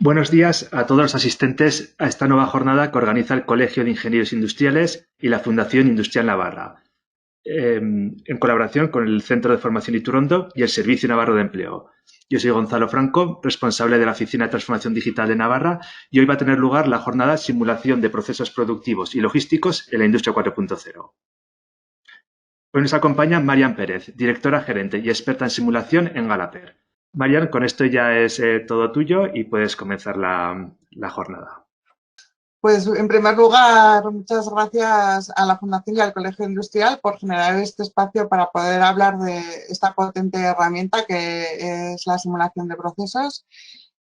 Buenos días a todos los asistentes a esta nueva jornada que organiza el Colegio de Ingenieros Industriales y la Fundación Industrial Navarra, en colaboración con el Centro de Formación Iturondo y el Servicio Navarro de Empleo. Yo soy Gonzalo Franco, responsable de la Oficina de Transformación Digital de Navarra, y hoy va a tener lugar la jornada Simulación de Procesos Productivos y Logísticos en la Industria 4.0. Hoy nos acompaña Marian Pérez, directora gerente y experta en simulación en Galaper. Marian, con esto ya es todo tuyo y puedes comenzar la jornada. Pues, en primer lugar, muchas gracias a la Fundación y al Colegio Industrial por generar este espacio para poder hablar de esta potente herramienta que es la simulación de procesos.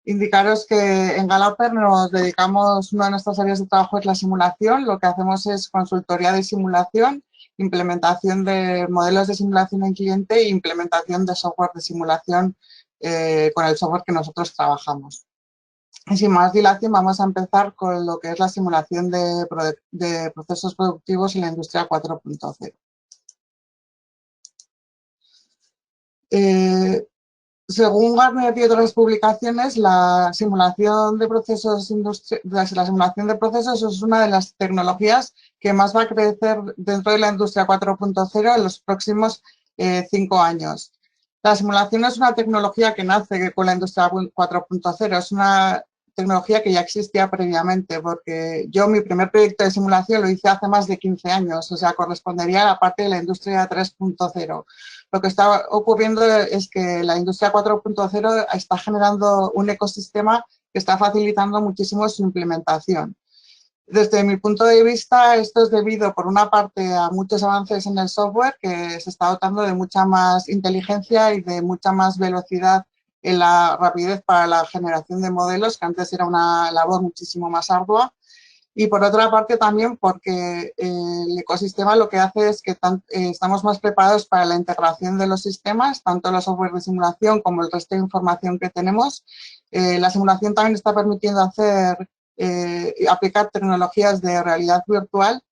Indicaros que en Galaper nos dedicamos, una de nuestras áreas de trabajo es la simulación. Lo que hacemos es consultoría de simulación, implementación de modelos de simulación en cliente e implementación de software de simulación con el software que nosotros trabajamos. Y sin más dilación, vamos a empezar con lo que es la simulación de procesos productivos en la industria 4.0. Según Gartner y otras publicaciones, la simulación de procesos es una de las tecnologías que más va a crecer dentro de la industria 4.0 en los próximos 5 años. La simulación es una tecnología que nace con la industria 4.0, es una tecnología que ya existía previamente, porque yo mi primer proyecto de simulación lo hice hace más de 15 años, o sea, correspondería a la parte de la industria 3.0. Lo que está ocurriendo es que la industria 4.0 está generando un ecosistema que está facilitando muchísimo su implementación. Desde mi punto de vista, esto es debido, por una parte, a muchos avances en el software, que se está dotando de mucha más inteligencia y de mucha más velocidad en la rapidez para la generación de modelos, que antes era una labor muchísimo más ardua. Y por otra parte también porque el ecosistema lo que hace es que estamos más preparados para la integración de los sistemas, tanto los software de simulación como el resto de información que tenemos. La simulación también está permitiendo aplicar tecnologías de realidad virtual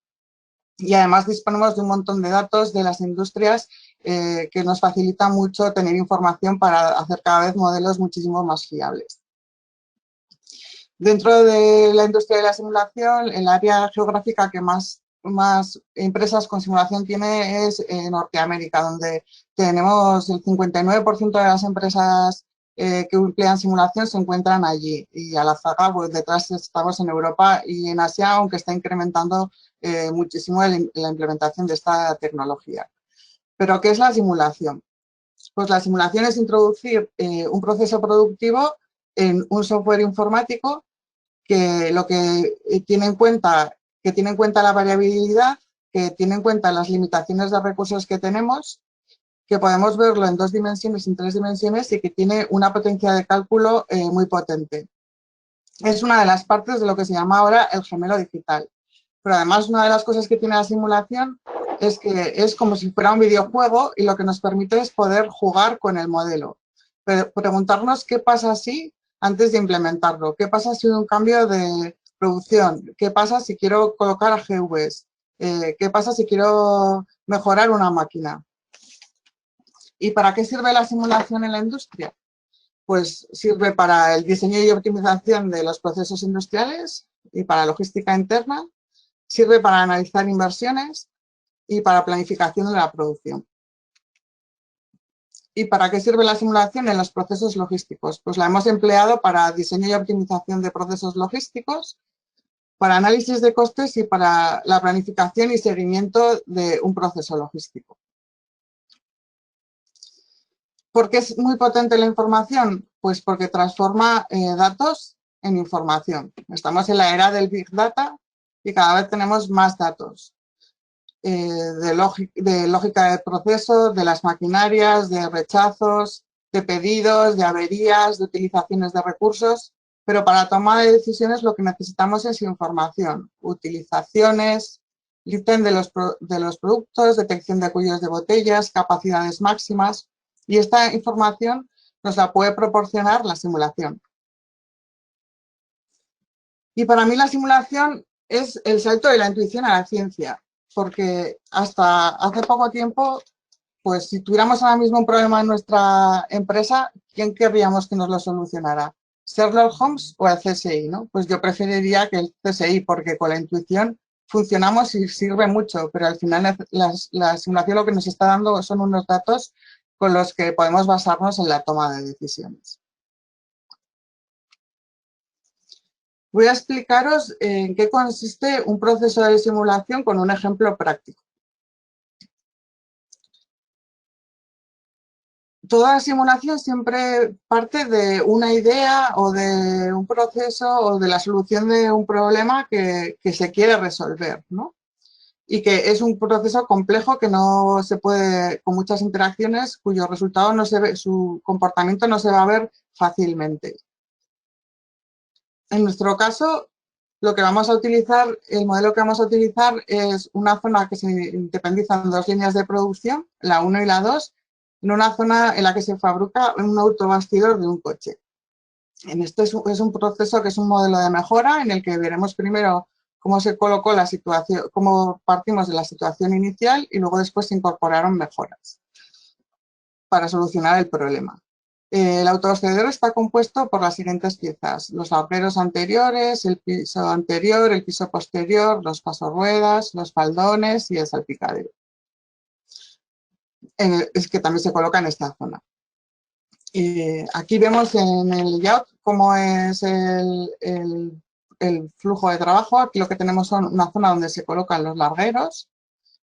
y además disponemos de un montón de datos de las industrias que nos facilita mucho tener información para hacer cada vez modelos muchísimo más fiables. Dentro de la industria de la simulación, el área geográfica que más empresas con simulación tiene es Norteamérica, donde tenemos el 59% de las empresas que emplean simulación se encuentran allí. Y a la zaga, pues detrás estamos en Europa y en Asia, aunque está incrementando muchísimo la implementación de esta tecnología. ¿Pero qué es la simulación? Pues la simulación es introducir un proceso productivo en un software informático que lo que tiene en cuenta la variabilidad, que tiene en cuenta las limitaciones de recursos que tenemos, que podemos verlo en 2 dimensiones y en 3 dimensiones y que tiene una potencia de cálculo muy potente. Es una de las partes de lo que se llama ahora el gemelo digital. Pero además una de las cosas que tiene la simulación es que es como si fuera un videojuego y lo que nos permite es poder jugar con el modelo. Pero preguntarnos qué pasa si antes de implementarlo, qué pasa si hay un cambio de producción, qué pasa si quiero colocar AGVs, qué pasa si quiero mejorar una máquina. ¿Y para qué sirve la simulación en la industria? Pues sirve para el diseño y optimización de los procesos industriales y para logística interna, sirve para analizar inversiones y para planificación de la producción. ¿Y para qué sirve la simulación en los procesos logísticos? Pues la hemos empleado para diseño y optimización de procesos logísticos, para análisis de costes y para la planificación y seguimiento de un proceso logístico. ¿Por qué es muy potente la información? Pues porque transforma datos en información. Estamos en la era del Big Data y cada vez tenemos más datos. De lógica de proceso, de las maquinarias, de rechazos, de pedidos, de averías, de utilizaciones de recursos, pero para toma de decisiones lo que necesitamos es información, utilizaciones, ítem de los productos, detección de cuellos de botellas, capacidades máximas, y esta información nos la puede proporcionar la simulación. Y para mí la simulación es el salto de la intuición a la ciencia, porque hasta hace poco tiempo, pues si tuviéramos ahora mismo un problema en nuestra empresa, ¿quién querríamos que nos lo solucionara? Sherlock Holmes o el CSI, ¿no? Pues yo preferiría que el CSI, porque con la intuición funcionamos y sirve mucho, pero al final la simulación lo que nos está dando son unos datos con los que podemos basarnos en la toma de decisiones. Voy a explicaros en qué consiste un proceso de simulación con un ejemplo práctico. Toda simulación siempre parte de una idea o de un proceso o de la solución de un problema que se quiere resolver, ¿no? Y que es un proceso complejo que no se puede, con muchas interacciones, cuyo resultado no se ve, su comportamiento no se va a ver fácilmente. En nuestro caso, lo que vamos a utilizar, el modelo que vamos a utilizar es una zona que se independiza en dos líneas de producción, la 1 y la 2, en una zona en la que se fabrica un autobastidor de un coche. En este es un proceso que es un modelo de mejora en el que veremos primero cómo se colocó la situación, cómo partimos de la situación inicial y luego después se incorporaron mejoras para solucionar el problema. El autobastidor está compuesto por las siguientes piezas: los largueros anteriores, el piso anterior, el piso posterior, los pasorruedas, los faldones y el salpicadero. Es que también se coloca en esta zona. Aquí vemos en el layout cómo es el flujo de trabajo. Aquí lo que tenemos son una zona donde se colocan los largueros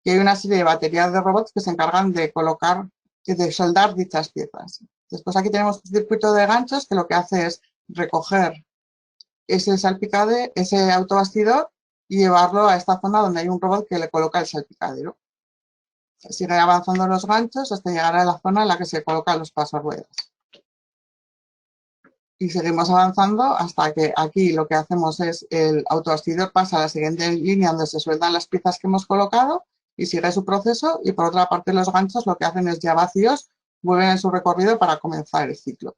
y hay una serie de baterías de robots que se encargan de colocar y de soldar dichas piezas. Después aquí tenemos un circuito de ganchos que lo que hace es recoger ese salpicadero, ese autobastidor y llevarlo a esta zona donde hay un robot que le coloca el salpicadero. Sigue avanzando los ganchos hasta llegar a la zona en la que se colocan los pasorruedas. Y seguimos avanzando hasta que aquí lo que hacemos es el autobastidor pasa a la siguiente línea donde se sueldan las piezas que hemos colocado y sigue su proceso, y por otra parte los ganchos lo que hacen es, ya vacíos, vuelven en su recorrido para comenzar el ciclo.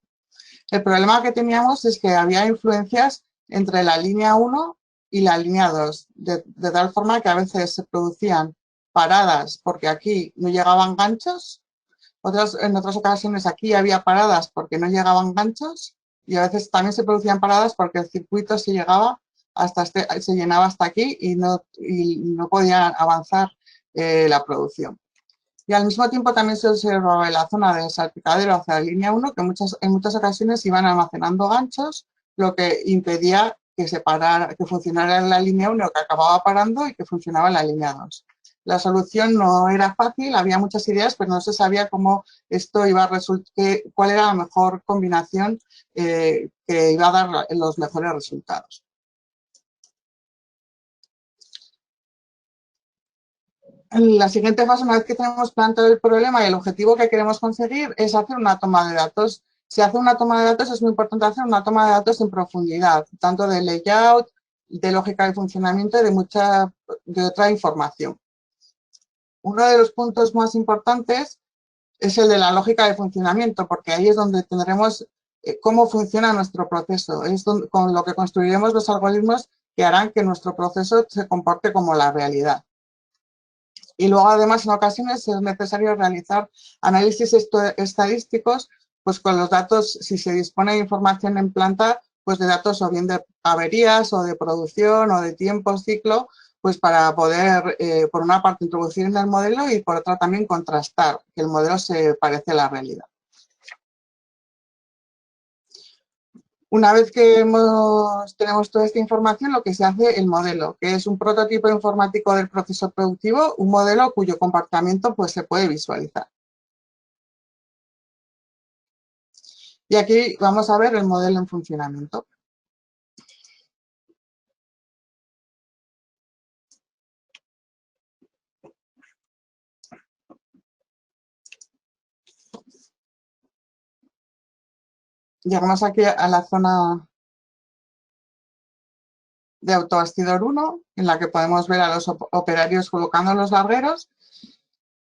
El problema que teníamos es que había influencias entre la línea 1 y la línea 2, de tal forma que a veces se producían paradas porque aquí no llegaban ganchos, en otras ocasiones aquí había paradas porque no llegaban ganchos, y a veces también se producían paradas porque el circuito se llenaba hasta aquí y no podía avanzar la producción. Y al mismo tiempo también se observaba en la zona del salpicadero hacia la línea 1 que en muchas ocasiones iban almacenando ganchos, lo que impedía que funcionara la línea 1, que acababa parando, y que funcionaba la línea 2. La solución no era fácil, había muchas ideas, pero no se sabía cómo esto iba a cuál era la mejor combinación que iba a dar los mejores resultados. En la siguiente fase, una vez que tenemos planteado el problema y el objetivo que queremos conseguir, es hacer una toma de datos. Si hace una toma de datos, es muy importante hacer una toma de datos en profundidad, tanto de layout, de lógica de funcionamiento y de otra información. Uno de los puntos más importantes es el de la lógica de funcionamiento, porque ahí es donde tendremos cómo funciona nuestro proceso. Es con lo que construiremos los algoritmos que harán que nuestro proceso se comporte como la realidad. Y luego, además, en ocasiones es necesario realizar análisis estadísticos, pues con los datos, si se dispone de información en planta, pues de datos o bien de averías o de producción o de tiempo, ciclo, pues para poder, por una parte, introducir en el modelo y por otra también contrastar que el modelo se parece a la realidad. Una vez que tenemos toda esta información, lo que se hace el modelo, que es un prototipo informático del proceso productivo, un modelo cuyo comportamiento pues, se puede visualizar. Y aquí vamos a ver el modelo en funcionamiento. Llegamos aquí a la zona de autobastidor 1, en la que podemos ver a los operarios colocando los largueros.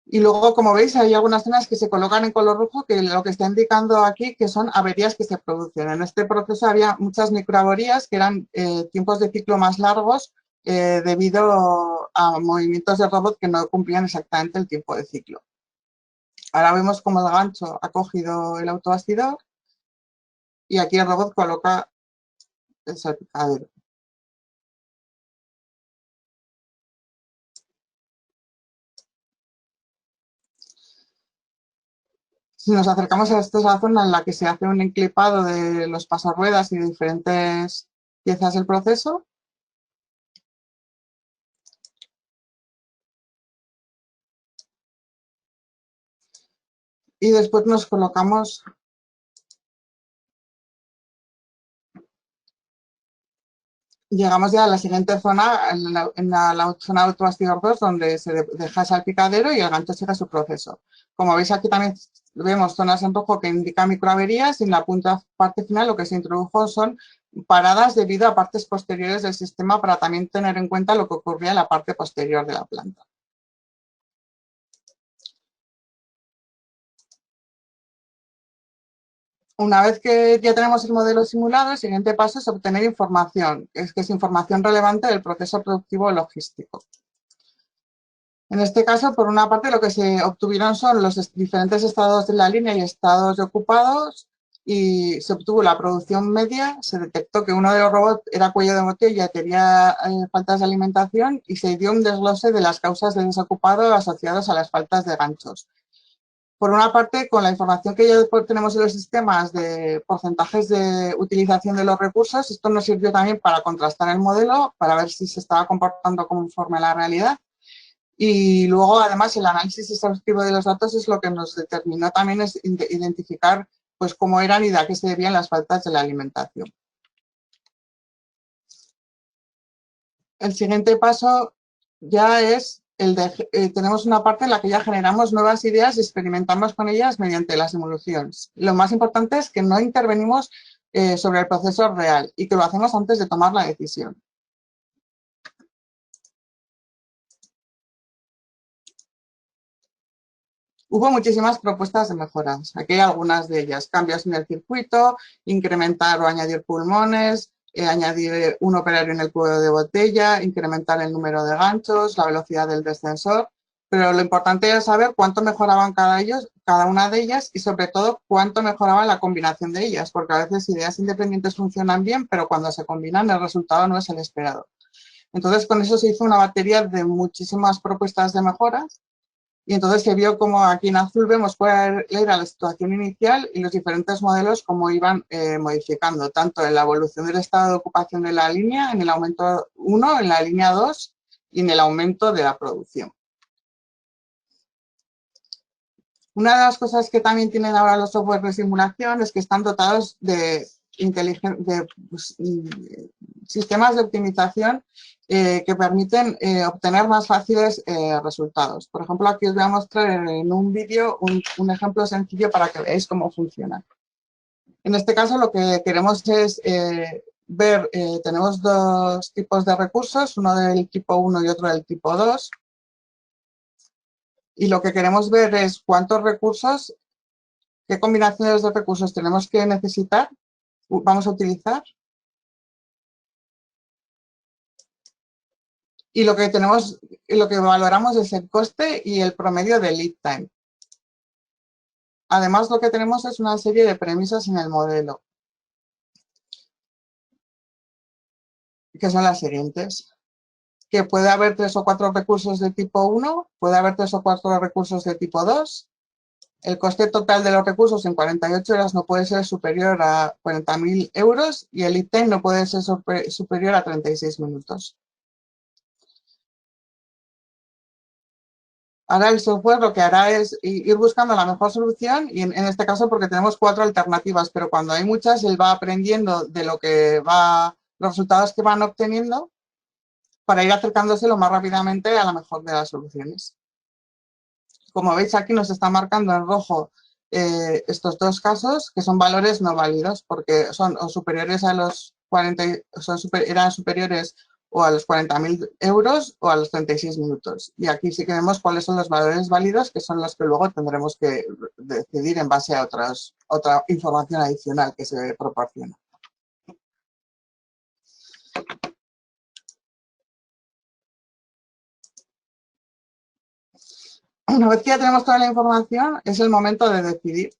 Y luego, como veis, hay algunas zonas que se colocan en color rojo, que lo que está indicando aquí que son averías que se producen. En este proceso había muchas microaverías que eran tiempos de ciclo más largos debido a movimientos de robot que no cumplían exactamente el tiempo de ciclo. Ahora vemos cómo el gancho ha cogido el autobastidor y aquí el robot coloca el salpicadero. Si nos acercamos a esta es la zona en la que se hace un enclipado de los pasarruedas y de diferentes piezas del proceso. Y después nos colocamos llegamos ya a la siguiente zona, en la zona de autobastidor 2, donde se deja el salpicadero y el gancho sigue su proceso. Como veis aquí también vemos zonas en rojo que indican microaverías y en la parte final lo que se introdujo son paradas debido a partes posteriores del sistema para también tener en cuenta lo que ocurría en la parte posterior de la planta. Una vez que ya tenemos el modelo simulado, el siguiente paso es obtener información, que es información relevante del proceso productivo logístico. En este caso, por una parte, lo que se obtuvieron son los diferentes estados de la línea y estados de ocupados y se obtuvo la producción media, se detectó que uno de los robots era cuello de botella, tenía faltas de alimentación y se dio un desglose de las causas de desocupado asociadas a las faltas de ganchos. Por una parte, con la información que ya tenemos en los sistemas de porcentajes de utilización de los recursos, esto nos sirvió también para contrastar el modelo, para ver si se estaba comportando conforme a la realidad. Y luego, además, el análisis exhaustivo de los datos es lo que nos determinó también es identificar pues, cómo eran y de a qué se debían las faltas de la alimentación. El siguiente paso ya es el de, tenemos una parte en la que ya generamos nuevas ideas y experimentamos con ellas mediante las simulaciones. Lo más importante es que no intervenimos sobre el proceso real y que lo hacemos antes de tomar la decisión. Hubo muchísimas propuestas de mejoras. Aquí hay algunas de ellas. Cambios en el circuito, incrementar o añadir pulmones, añadir un operario en el cuello de botella, incrementar el número de ganchos, la velocidad del descensor. Pero lo importante es saber cuánto mejoraban cada una de ellas y sobre todo cuánto mejoraba la combinación de ellas, porque a veces ideas independientes funcionan bien, pero cuando se combinan el resultado no es el esperado. Entonces con eso se hizo una batería de muchísimas propuestas de mejoras. Y entonces se vio como aquí en azul vemos cuál era la situación inicial y los diferentes modelos cómo iban modificando, tanto en la evolución del estado de ocupación de la línea, en el aumento 1, en la línea 2 y en el aumento de la producción. Una de las cosas que también tienen ahora los software de simulación es que están dotados de sistemas de optimización que permiten obtener más fáciles resultados. Por ejemplo, aquí os voy a mostrar en un vídeo un ejemplo sencillo para que veáis cómo funciona. En este caso, lo que queremos es ver, tenemos dos tipos de recursos, uno del tipo 1 y otro del tipo 2. Y lo que queremos ver es cuántos recursos, qué combinaciones de recursos tenemos que necesitar, vamos a utilizar. Y lo que valoramos es el coste y el promedio de lead time. Además, lo que tenemos es una serie de premisas en el modelo, que son las siguientes. Que puede haber 3 o 4 recursos de tipo 1, puede haber 3 o 4 recursos de tipo 2. El coste total de los recursos en 48 horas no puede ser superior a 40.000 euros y el lead time no puede ser superior a 36 minutos. Ahora el software lo que hará es ir buscando la mejor solución y en este caso porque tenemos 4 alternativas, pero cuando hay muchas él va aprendiendo de lo que los resultados que van obteniendo para ir acercándose lo más rápidamente a la mejor de las soluciones. Como veis aquí nos está marcando en rojo estos dos casos que son valores no válidos porque son o superiores a los 40, eran superiores o a los 40.000 euros o a los 36 minutos. Y aquí sí que vemos cuáles son los valores válidos, que son los que luego tendremos que decidir en base a otra información adicional que se proporciona. Una vez que ya tenemos toda la información, es el momento de decidir.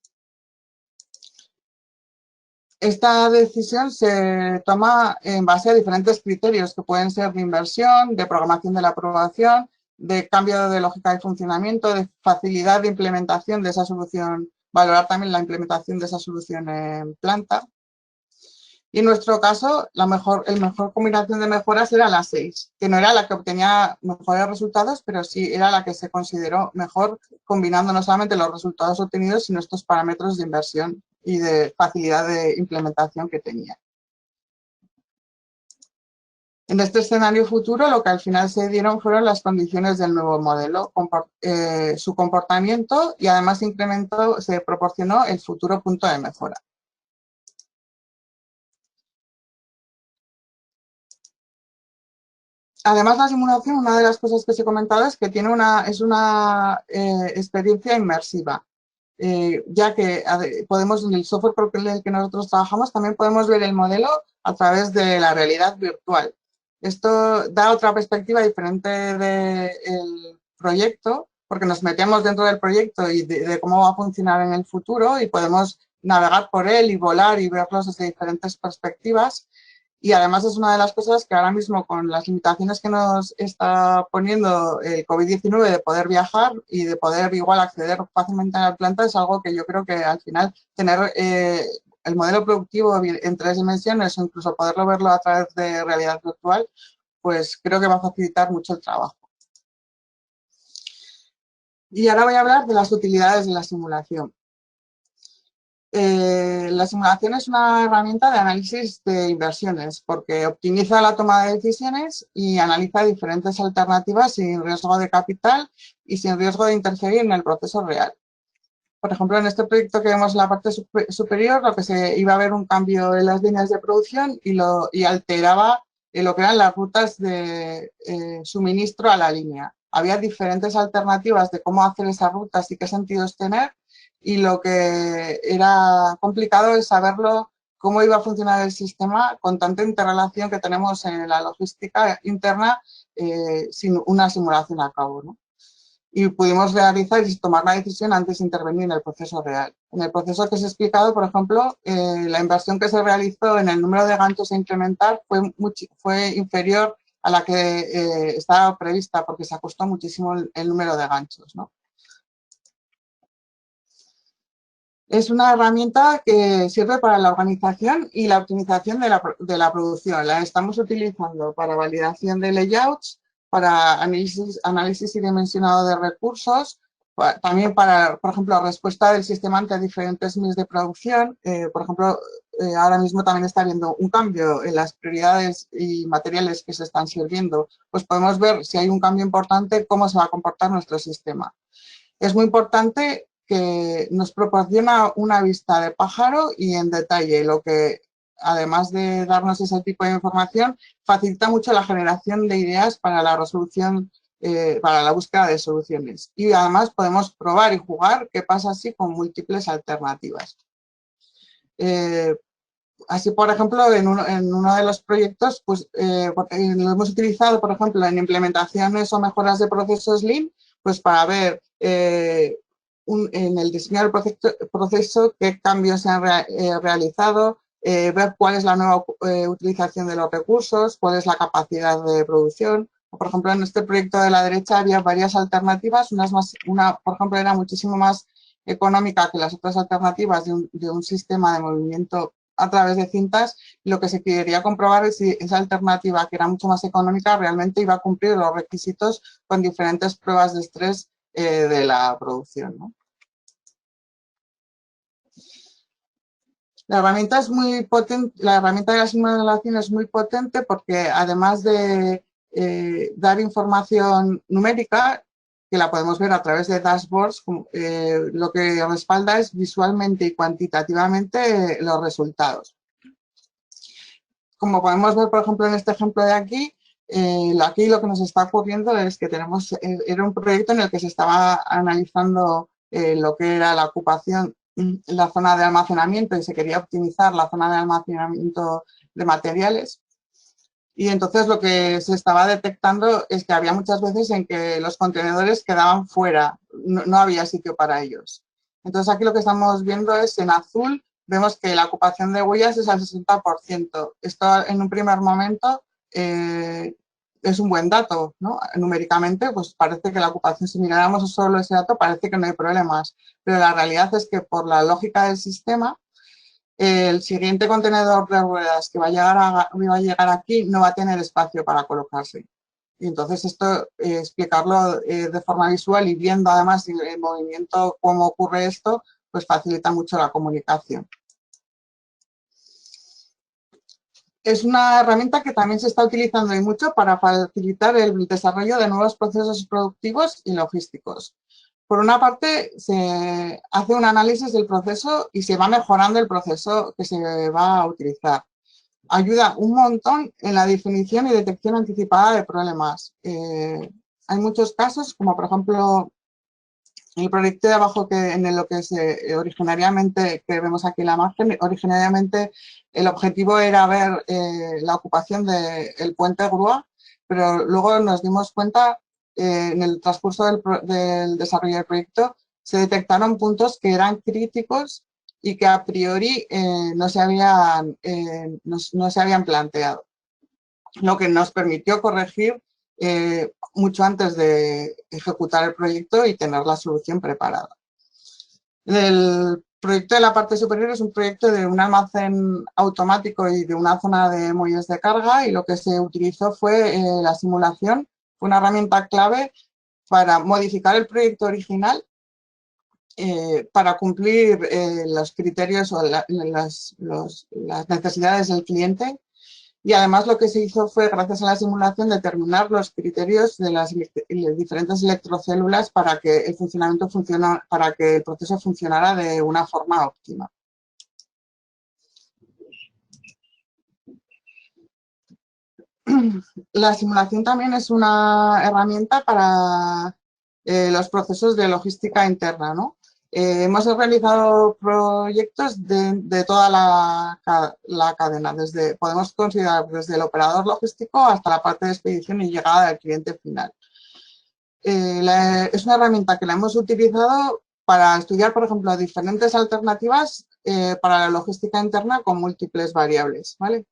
Esta decisión se toma en base a diferentes criterios que pueden ser de inversión, de programación de la aprobación, de cambio de lógica de funcionamiento, de facilidad de implementación de esa solución, valorar también la implementación de esa solución en planta. Y en nuestro caso, el mejor combinación de mejoras era la 6, que no era la que obtenía mejores resultados, pero sí era la que se consideró mejor combinando no solamente los resultados obtenidos, sino estos parámetros de inversión y de facilidad de implementación que tenía. En este escenario futuro, lo que al final se dieron fueron las condiciones del nuevo modelo, su comportamiento y además se proporcionó el futuro punto de mejora. Además, la simulación, una de las cosas que se ha comentado es que es una experiencia inmersiva, ya que podemos, en el software con el que nosotros trabajamos, también podemos ver el modelo a través de la realidad virtual. Esto da otra perspectiva diferente del proyecto, porque nos metemos dentro del proyecto y de cómo va a funcionar en el futuro y podemos navegar por él y volar y verlos desde diferentes perspectivas. Y además es una de las cosas que ahora mismo con las limitaciones que nos está poniendo el COVID-19 de poder viajar y de poder igual acceder fácilmente a la planta es algo que yo creo que al final tener el modelo productivo en 3 dimensiones o incluso poderlo verlo a través de realidad virtual, pues creo que va a facilitar mucho el trabajo. Y ahora voy a hablar de las utilidades de la simulación. La simulación es una herramienta de análisis de inversiones porque optimiza la toma de decisiones y analiza diferentes alternativas sin riesgo de capital y sin riesgo de interferir en el proceso real. Por ejemplo, en este proyecto que vemos en la parte superior, lo que se iba a ver un cambio en las líneas de producción y alteraba lo que eran las rutas de suministro a la línea. Había diferentes alternativas de cómo hacer esas rutas y qué sentidos tener, y lo que era complicado es saberlo cómo iba a funcionar el sistema con tanta interrelación que tenemos en la logística interna sin una simulación a cabo, ¿no? Y pudimos realizar y tomar la decisión antes de intervenir en el proceso real. En el proceso que se ha explicado, por ejemplo, la inversión que se realizó en el número de ganchos a incrementar fue inferior a la que estaba prevista porque se ajustó muchísimo el número de ganchos, ¿no? Es una herramienta que sirve para la organización y la optimización de la producción. La estamos utilizando para validación de layouts, para análisis y dimensionado de recursos, también para, por ejemplo, respuesta del sistema ante diferentes mix de producción. Por ejemplo, ahora mismo también está habiendo un cambio en las prioridades y materiales que se están sirviendo. Pues podemos ver si hay un cambio importante, cómo se va a comportar nuestro sistema. Es muy importante que nos proporciona una vista de pájaro y en detalle, lo que, además de darnos ese tipo de información, facilita mucho la generación de ideas para la resolución, para la búsqueda de soluciones. Y además podemos probar y jugar qué pasa así con múltiples alternativas. Así, por ejemplo, en uno de los proyectos, pues lo hemos utilizado, por ejemplo, en implementaciones o mejoras de procesos Lean, pues para ver en el diseño del proceso qué cambios se han realizado, ver cuál es la nueva utilización de los recursos, cuál es la capacidad de producción. Por ejemplo, en este proyecto de la derecha había varias alternativas, una, por ejemplo, era muchísimo más económica que las otras alternativas de un sistema de movimiento a través de cintas. Lo que se quería comprobar es si esa alternativa, que era mucho más económica, realmente iba a cumplir los requisitos con diferentes pruebas de estrés de la producción, ¿no? La herramienta es muy potente, la herramienta de la simulación es muy potente porque además de dar información numérica, que la podemos ver a través de dashboards, lo que respalda es visualmente y cuantitativamente los resultados. Como podemos ver, por ejemplo, en este ejemplo de aquí, aquí lo que nos está ocurriendo es que era un proyecto en el que se estaba analizando lo que era la ocupación, la zona de almacenamiento, y se quería optimizar la zona de almacenamiento de materiales. Y entonces lo que se estaba detectando es que había muchas veces en que los contenedores quedaban fuera, no había sitio para ellos. Entonces aquí lo que estamos viendo es en azul vemos que la ocupación de huellas es al 60%. Esto en un primer momento es un buen dato, ¿no? Numéricamente, pues parece que la ocupación, si miráramos solo ese dato, parece que no hay problemas. Pero la realidad es que por la lógica del sistema, el siguiente contenedor de ruedas que va a llegar aquí no va a tener espacio para colocarse. Y entonces esto, explicarlo de forma visual y viendo además en movimiento cómo ocurre esto, pues facilita mucho la comunicación. Es una herramienta que también se está utilizando y mucho para facilitar el desarrollo de nuevos procesos productivos y logísticos. Por una parte, se hace un análisis del proceso y se va mejorando el proceso que se va a utilizar. Ayuda un montón en la definición y detección anticipada de problemas. Hay muchos casos, como por ejemplo el proyecto de abajo en lo que se originariamente, que vemos aquí en la margen, originariamente el objetivo era ver la ocupación del puente Grúa, pero luego nos dimos cuenta en el transcurso del desarrollo del proyecto se detectaron puntos que eran críticos y que a priori no se habían planteado, lo que nos permitió corregir mucho antes de ejecutar el proyecto y tener la solución preparada. El proyecto de la parte superior es un proyecto de un almacén automático y de una zona de muelles de carga, y lo que se utilizó fue la simulación, fue una herramienta clave para modificar el proyecto original para cumplir los criterios o las necesidades del cliente. Y además lo que se hizo fue, gracias a la simulación, determinar los criterios de las diferentes electrocélulas para que el funcionamiento para que el proceso funcionara de una forma óptima. La simulación también es una herramienta para los procesos de logística interna, ¿no? Hemos realizado proyectos de toda la cadena, podemos considerar desde el operador logístico hasta la parte de expedición y llegada del cliente final. Es una herramienta que la hemos utilizado para estudiar, por ejemplo, diferentes alternativas para la logística interna con múltiples variables, ¿vale?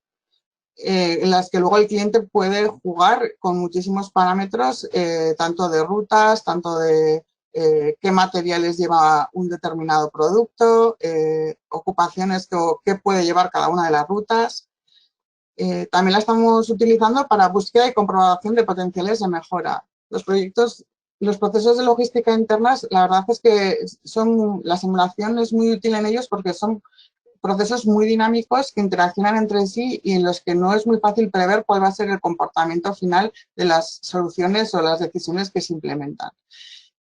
En las que luego el cliente puede jugar con muchísimos parámetros, tanto de rutas, tanto de qué materiales lleva un determinado producto, ocupaciones que puede llevar cada una de las rutas. También la estamos utilizando para búsqueda y comprobación de potenciales de mejora. Los procesos de logística internas, la verdad es que la simulación es muy útil en ellos porque son procesos muy dinámicos que interaccionan entre sí y en los que no es muy fácil prever cuál va a ser el comportamiento final de las soluciones o las decisiones que se implementan.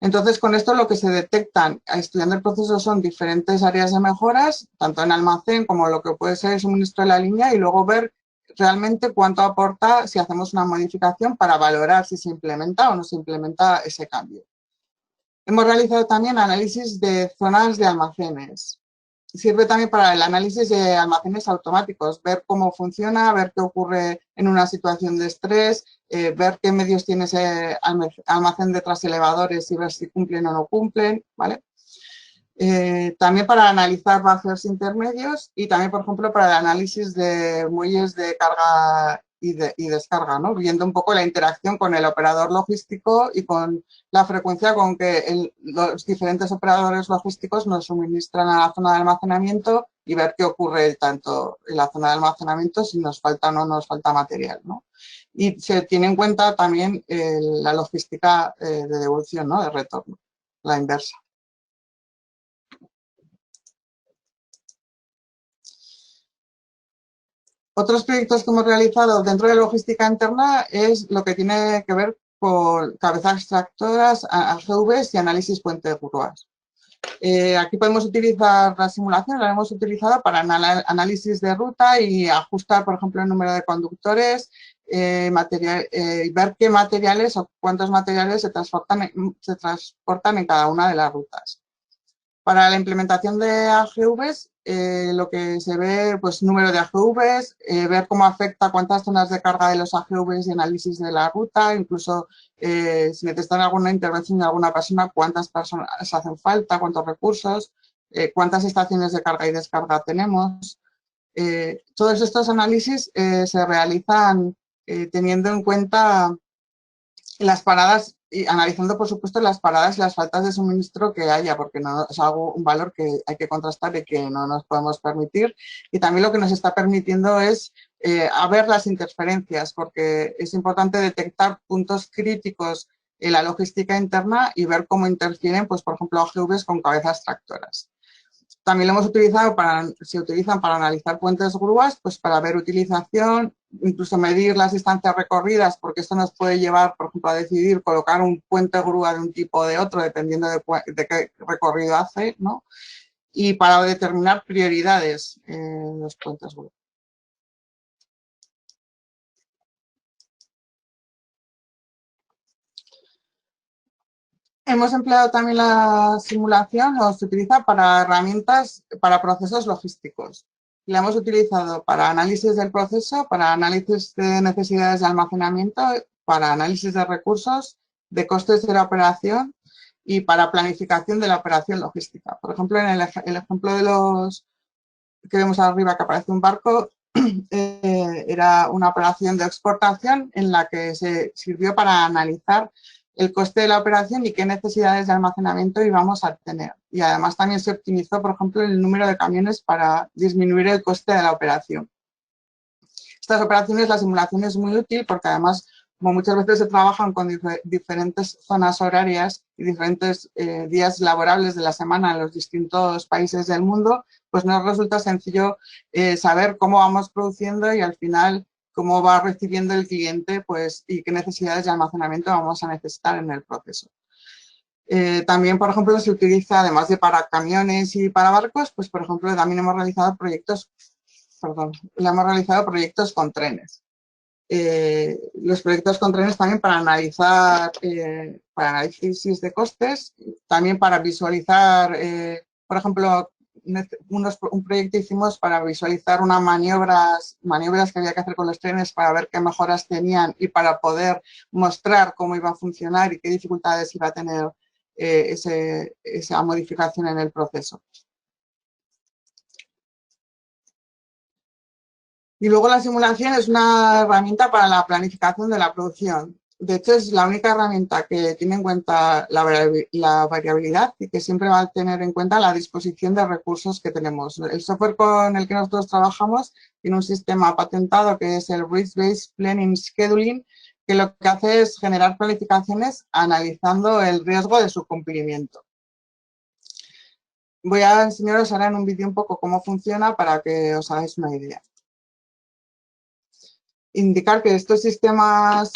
Entonces, con esto lo que se detectan estudiando el proceso son diferentes áreas de mejoras, tanto en almacén como lo que puede ser el suministro de la línea, y luego ver realmente cuánto aporta si hacemos una modificación para valorar si se implementa o no se implementa ese cambio. Hemos realizado también análisis de zonas de almacenes. Sirve también para el análisis de almacenes automáticos, ver cómo funciona, ver qué ocurre en una situación de estrés, ver qué medios tiene ese almacén detrás de elevadores y ver si cumplen o no cumplen, ¿vale? También para analizar buffers intermedios y también, por ejemplo, para el análisis de muelles de carga y descarga, ¿no? Viendo un poco la interacción con el operador logístico y con la frecuencia con que los diferentes operadores logísticos nos suministran a la zona de almacenamiento y ver qué ocurre tanto en la zona de almacenamiento, si nos falta o no nos falta material, ¿no? Y se tiene en cuenta también la logística de devolución, ¿no? De retorno, la inversa. Otros proyectos que hemos realizado dentro de logística interna es lo que tiene que ver con cabezas extractoras, AGVs y análisis puente de grúas. Aquí podemos utilizar la simulación, la hemos utilizado para análisis de ruta y ajustar, por ejemplo, el número de conductores, ver qué materiales o cuántos materiales se transportan en cada una de las rutas. Para la implementación de AGVs, lo que se ve, pues número de AGVs, ver cómo afecta, cuántas zonas de carga de los AGVs y análisis de la ruta, incluso si necesitan alguna intervención de alguna persona, cuántas personas hacen falta, cuántos recursos, cuántas estaciones de carga y descarga tenemos. Todos estos análisis se realizan teniendo en cuenta las paradas y analizando, por supuesto, las paradas y las faltas de suministro que haya, porque no es un valor que hay que contrastar y que no nos podemos permitir. Y también lo que nos está permitiendo es a ver las interferencias, porque es importante detectar puntos críticos en la logística interna y ver cómo interfieren, pues, por ejemplo, AGVs con cabezas tractoras. También lo hemos utilizado se utilizan para analizar puentes grúas, pues para ver utilización, incluso medir las distancias recorridas, porque esto nos puede llevar, por ejemplo, a decidir colocar un puente grúa de un tipo o de otro, dependiendo de qué recorrido hace, ¿no? Y para determinar prioridades en los puentes grúa. Hemos empleado también la simulación, se utiliza para herramientas, para procesos logísticos. La hemos utilizado para análisis del proceso, para análisis de necesidades de almacenamiento, para análisis de recursos, de costes de la operación y para planificación de la operación logística. Por ejemplo, en el ejemplo de los que vemos arriba que aparece un barco, era una operación de exportación en la que se sirvió para analizar el coste de la operación y qué necesidades de almacenamiento íbamos a tener. Y además también se optimizó, por ejemplo, el número de camiones para disminuir el coste de la operación. Estas operaciones, la simulación es muy útil porque además, como muchas veces se trabajan con diferentes zonas horarias y diferentes días laborables de la semana en los distintos países del mundo, pues nos resulta sencillo saber cómo vamos produciendo y al final cómo va recibiendo el cliente, pues, y qué necesidades de almacenamiento vamos a necesitar en el proceso. También, por ejemplo, se utiliza, además de para camiones y para barcos, pues, por ejemplo, también hemos realizado proyectos con trenes. Los proyectos con trenes también para analizar, para análisis de costes, también para visualizar, por ejemplo, un proyecto hicimos para visualizar unas maniobras que había que hacer con los trenes para ver qué mejoras tenían y para poder mostrar cómo iba a funcionar y qué dificultades iba a tener esa modificación en el proceso. Y luego la simulación es una herramienta para la planificación de la producción. De hecho, es la única herramienta que tiene en cuenta la variabilidad y que siempre va a tener en cuenta la disposición de recursos que tenemos. El software con el que nosotros trabajamos tiene un sistema patentado que es el Risk-Based Planning Scheduling, que lo que hace es generar planificaciones analizando el riesgo de su cumplimiento. Voy a enseñaros ahora en un vídeo un poco cómo funciona para que os hagáis una idea. Indicar que estos sistemas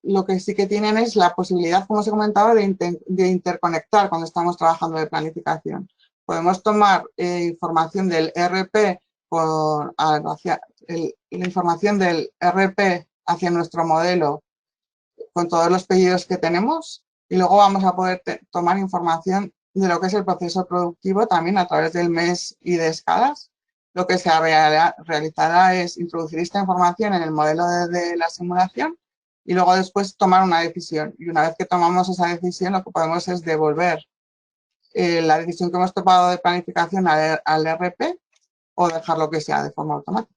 lo que sí que tienen es la posibilidad, como os he comentado, de interconectar cuando estamos trabajando de planificación. Podemos tomar información del RP, la información del RP hacia nuestro modelo con todos los pedidos que tenemos y luego vamos a poder tomar información de lo que es el proceso productivo también a través del mes y de escalas. Lo que se realizará es introducir esta información en el modelo de la simulación y luego después tomar una decisión. Y una vez que tomamos esa decisión, lo que podemos es devolver la decisión que hemos tomado de planificación al RP o dejarlo que sea de forma automática.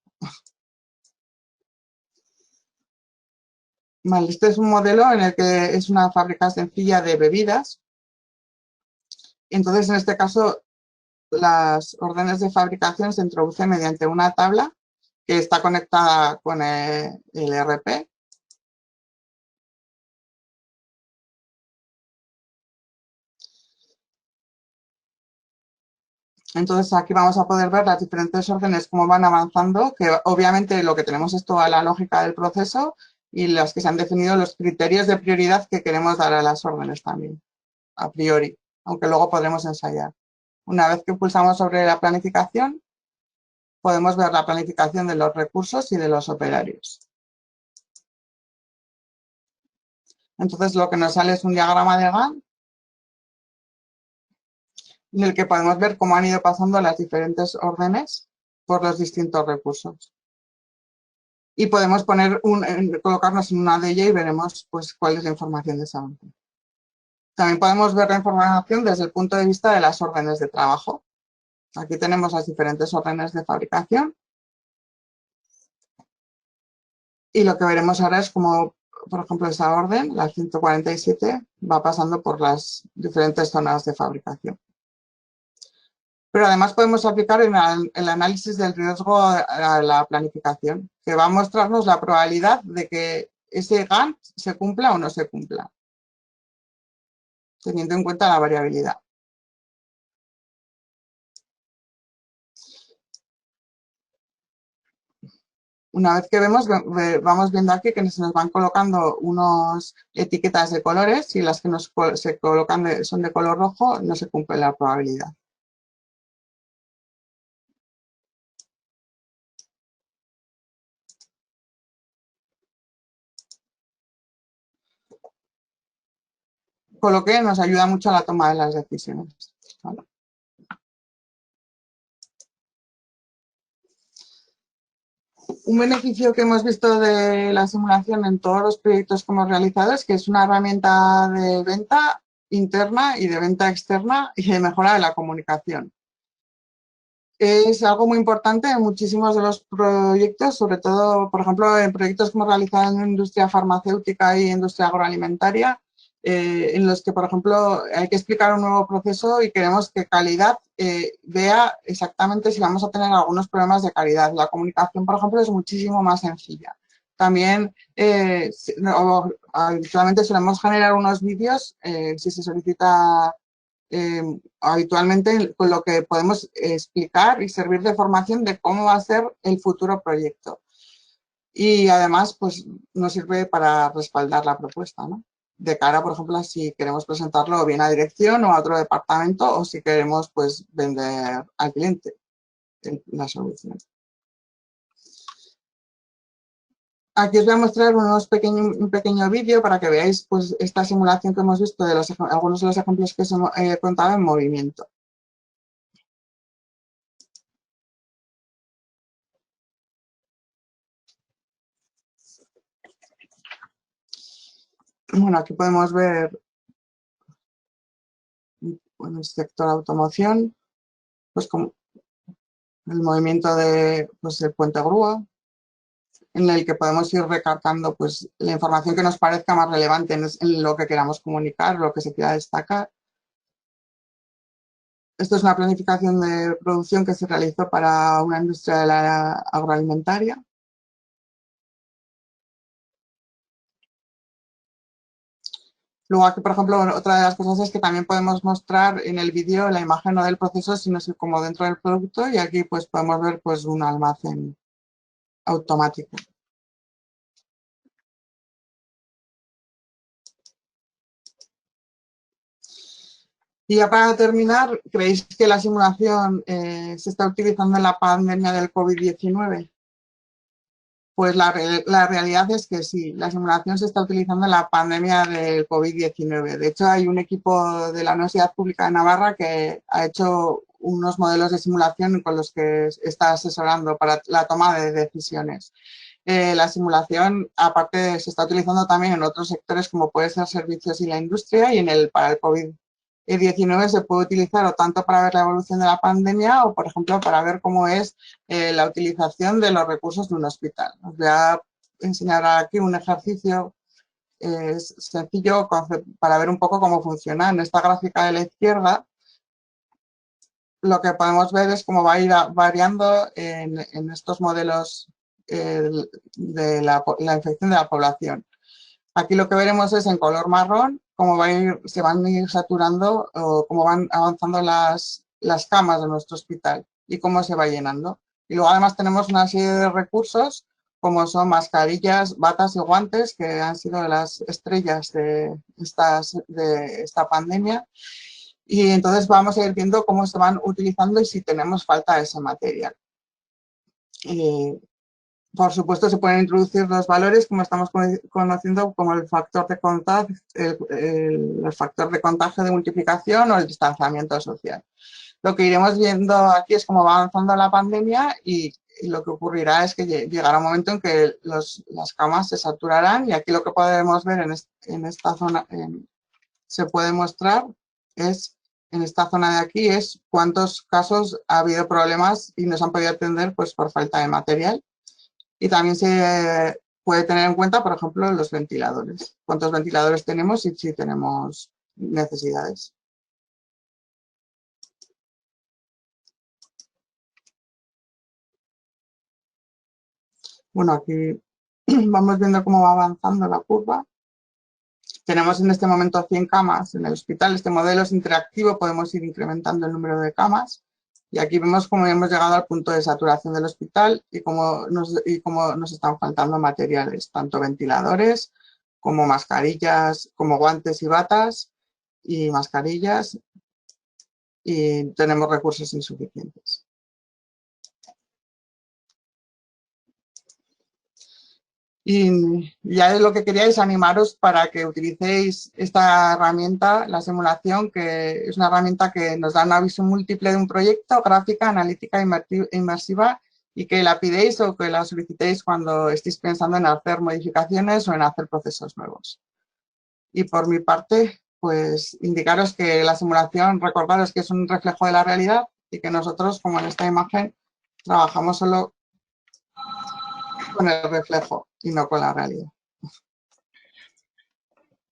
Vale, este es un modelo en el que es una fábrica sencilla de bebidas. Entonces, en este caso, las órdenes de fabricación se introducen mediante una tabla que está conectada con el ERP. Entonces, aquí vamos a poder ver las diferentes órdenes, cómo van avanzando, que obviamente lo que tenemos es toda la lógica del proceso y las que se han definido los criterios de prioridad que queremos dar a las órdenes también, a priori, aunque luego podremos ensayar. Una vez que pulsamos sobre la planificación, podemos ver la planificación de los recursos y de los operarios. Entonces, lo que nos sale es un diagrama de Gantt en el que podemos ver cómo han ido pasando las diferentes órdenes por los distintos recursos. Y podemos colocarnos en una de ellas y veremos pues, cuál es la información de esa orden. También podemos ver la información desde el punto de vista de las órdenes de trabajo. Aquí tenemos las diferentes órdenes de fabricación. Y lo que veremos ahora es cómo, por ejemplo, esa orden, la 147, va pasando por las diferentes zonas de fabricación. Pero además podemos aplicar el análisis del riesgo a la planificación, que va a mostrarnos la probabilidad de que ese Gantt se cumpla o no se cumpla, teniendo en cuenta la variabilidad. Una vez que vemos, vamos viendo aquí que se nos van colocando unas etiquetas de colores y las que se colocan son de color rojo, no se cumple la probabilidad. Con lo que nos ayuda mucho a la toma de las decisiones. ¿Vale? Un beneficio que hemos visto de la simulación en todos los proyectos que hemos realizado es que es una herramienta de venta interna y de venta externa y de mejora de la comunicación. Es algo muy importante en muchísimos de los proyectos, sobre todo, por ejemplo, en proyectos que hemos realizado en industria farmacéutica y industria agroalimentaria, en los que, por ejemplo, hay que explicar un nuevo proceso y queremos que calidad vea exactamente si vamos a tener algunos problemas de calidad. La comunicación, por ejemplo, es muchísimo más sencilla. También, habitualmente solemos generar unos vídeos, si se solicita habitualmente, con lo que podemos explicar y servir de formación de cómo va a ser el futuro proyecto. Y además, pues nos sirve para respaldar la propuesta, ¿no? De cara, por ejemplo, si queremos presentarlo bien a dirección o a otro departamento o si queremos, pues, vender al cliente la solución. Aquí os voy a mostrar un pequeño vídeo para que veáis, pues, esta simulación que hemos visto de algunos de los ejemplos que os he contado en movimiento. Bueno, aquí podemos ver en el sector automoción, pues como el movimiento de, pues, el puente grúa, en el que podemos ir recargando, pues, la información que nos parezca más relevante en lo que queramos comunicar, lo que se quiera destacar. Esto es una planificación de producción que se realizó para una industria de la agroalimentaria. Luego aquí, por ejemplo, otra de las cosas es que también podemos mostrar en el vídeo la imagen no del proceso, sino como dentro del producto, y aquí pues podemos ver, pues, un almacén automático. Y ya para terminar, ¿creéis que la simulación se está utilizando en la pandemia del COVID-19? Pues la realidad es que sí, la simulación se está utilizando en la pandemia del COVID-19. De hecho, hay un equipo de la Universidad Pública de Navarra que ha hecho unos modelos de simulación con los que está asesorando para la toma de decisiones. La simulación, aparte, se está utilizando también en otros sectores como puede ser servicios y la industria, y para el COVID-19 se puede utilizar o tanto para ver la evolución de la pandemia o, por ejemplo, para ver cómo es la utilización de los recursos de un hospital. Os voy a enseñar aquí un ejercicio sencillo para ver un poco cómo funciona. En esta gráfica de la izquierda, lo que podemos ver es cómo va a ir variando en estos modelos de la infección de la población. Aquí lo que veremos es en color marrón cómo se van a ir saturando o cómo van avanzando las camas de nuestro hospital y cómo se va llenando. Y luego además tenemos una serie de recursos como son mascarillas, batas y guantes, que han sido de las estrellas de esta pandemia. Y entonces vamos a ir viendo cómo se van utilizando y si tenemos falta de ese material. Por supuesto, se pueden introducir los valores, como estamos conociendo, como el factor de contagio, el factor de contagio de multiplicación o el distanciamiento social. Lo que iremos viendo aquí es cómo va avanzando la pandemia y lo que ocurrirá es que llegará un momento en que las camas se saturarán, y aquí lo que podemos ver en esta zona, se puede mostrar es, en esta zona de aquí, es cuántos casos ha habido problemas y nos han podido atender pues, por falta de material. Y también se puede tener en cuenta, por ejemplo, los ventiladores. Cuántos ventiladores tenemos y si tenemos necesidades. Bueno, aquí vamos viendo cómo va avanzando la curva. Tenemos en este momento 100 camas en el hospital. Este modelo es interactivo, podemos ir incrementando el número de camas. Y aquí vemos cómo hemos llegado al punto de saturación del hospital y cómo nos están faltando materiales, tanto ventiladores como mascarillas, como guantes y batas y mascarillas, y tenemos recursos insuficientes. Y ya lo que quería es animaros para que utilicéis esta herramienta, la simulación, que es una herramienta que nos da una visión múltiple de un proyecto, gráfica, analítica, inmersiva, y que la pidéis o que la solicitéis cuando estéis pensando en hacer modificaciones o en hacer procesos nuevos. Y por mi parte, pues indicaros que la simulación, recordaros que es un reflejo de la realidad y que nosotros, como en esta imagen, trabajamos solo con el reflejo y no con la realidad.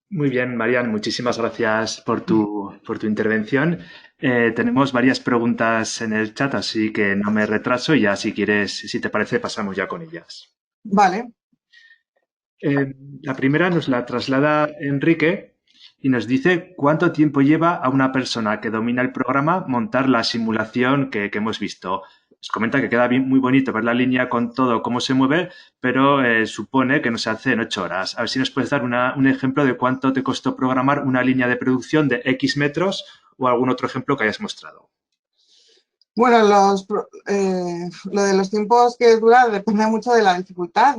Muy bien, Marian, muchísimas gracias por tu intervención. Tenemos varias preguntas en el chat, así que no me retraso y ya si quieres, si te parece, pasamos ya con ellas. Vale. La primera nos la traslada Enrique y nos dice cuánto tiempo lleva a una persona que domina el programa montar la simulación que hemos visto. Nos comenta que queda muy bonito ver la línea con todo cómo se mueve, pero supone que no se hace en 8 horas. A ver si nos puedes dar un ejemplo de cuánto te costó programar una línea de producción de X metros o algún otro ejemplo que hayas mostrado. Bueno, lo de los tiempos que dura depende mucho de la dificultad